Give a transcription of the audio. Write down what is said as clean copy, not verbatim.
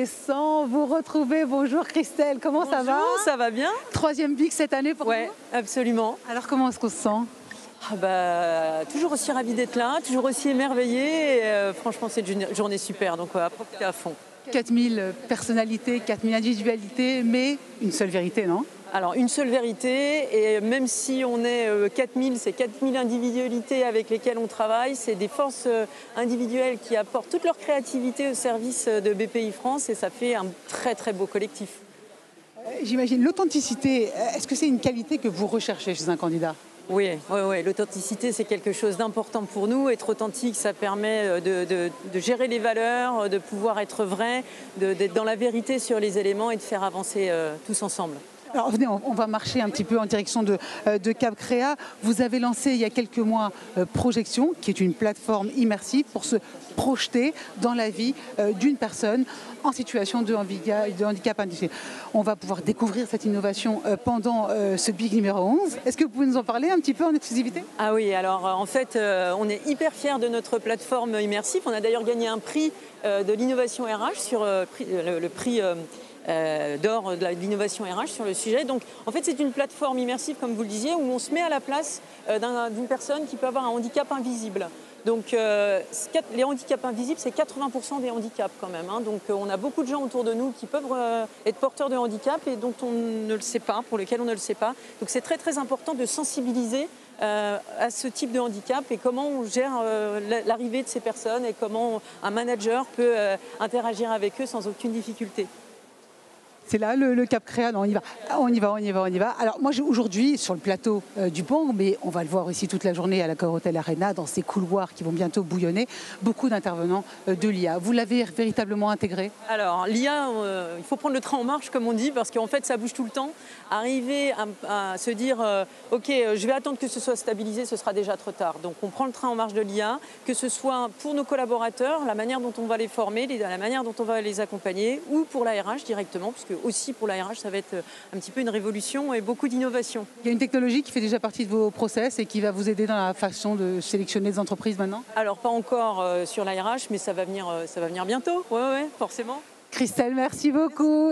adolescents, vous retrouvez. Bonjour Christelle, comment ça va? Bonjour, ça va bien? Troisième BIC cette année pour vous? Ouais, absolument. Alors comment est-ce qu'on se sent? Toujours aussi ravi d'être là, toujours aussi émerveillée. Et, franchement, c'est une journée super, donc à profiter à fond. 4000 personnalités, 4000 individualités, mais une seule vérité, non? Alors, une seule vérité, et même si on est 4000, c'est 4000 individualités avec lesquelles on travaille, c'est des forces individuelles qui apportent toute leur créativité au service de BPI France, et ça fait un très très beau collectif. J'imagine l'authenticité, est-ce que c'est une qualité que vous recherchez chez un candidat? Oui, l'authenticité, c'est quelque chose d'important pour nous. Être authentique, ça permet de gérer les valeurs, de pouvoir être vrai, d'être dans la vérité sur les éléments et de faire avancer tous ensemble. Alors venez, on va marcher un petit peu en direction de Cap Créa. Vous avez lancé il y a quelques mois Projection, qui est une plateforme immersive pour se projeter dans la vie d'une personne en situation de handicap individuel. On va pouvoir découvrir cette innovation pendant ce BIC numéro 11. Est-ce que vous pouvez nous en parler un petit peu en exclusivité? Ah oui, alors en fait, on est hyper fiers de notre plateforme immersive. On a d'ailleurs gagné un prix de l'innovation RH sur le prix d'or de l'innovation RH sur le sujet. Donc en fait c'est une plateforme immersive comme vous le disiez où on se met à la place d'une personne qui peut avoir un handicap invisible. Donc les handicaps invisibles c'est 80% des handicaps quand même. Donc on a beaucoup de gens autour de nous qui peuvent être porteurs de handicap et dont on ne le sait pas, pour lesquels on ne le sait pas. Donc c'est très très important de sensibiliser à ce type de handicap et comment on gère l'arrivée de ces personnes et comment un manager peut interagir avec eux sans aucune difficulté. C'est là le Cap Créa, non, on y va. Alors moi aujourd'hui sur le plateau du Pont, mais on va le voir ici toute la journée à la Corotel Arena, dans ces couloirs qui vont bientôt bouillonner, beaucoup d'intervenants de l'IA. Vous l'avez véritablement intégré? Alors l'IA, il faut prendre le train en marche comme on dit, parce qu'en fait ça bouge tout le temps. Arriver à se dire ok, je vais attendre que ce soit stabilisé, ce sera déjà trop tard. Donc on prend le train en marche de l'IA, que ce soit pour nos collaborateurs, la manière dont on va les former, la manière dont on va les accompagner, ou pour la RH directement, puisque aussi pour la RH, ça va être un petit peu une révolution et beaucoup d'innovation. Il y a une technologie qui fait déjà partie de vos process et qui va vous aider dans la façon de sélectionner des entreprises maintenant? Alors pas encore sur la RH, mais ça va venir bientôt, ouais, forcément. Christelle, merci beaucoup.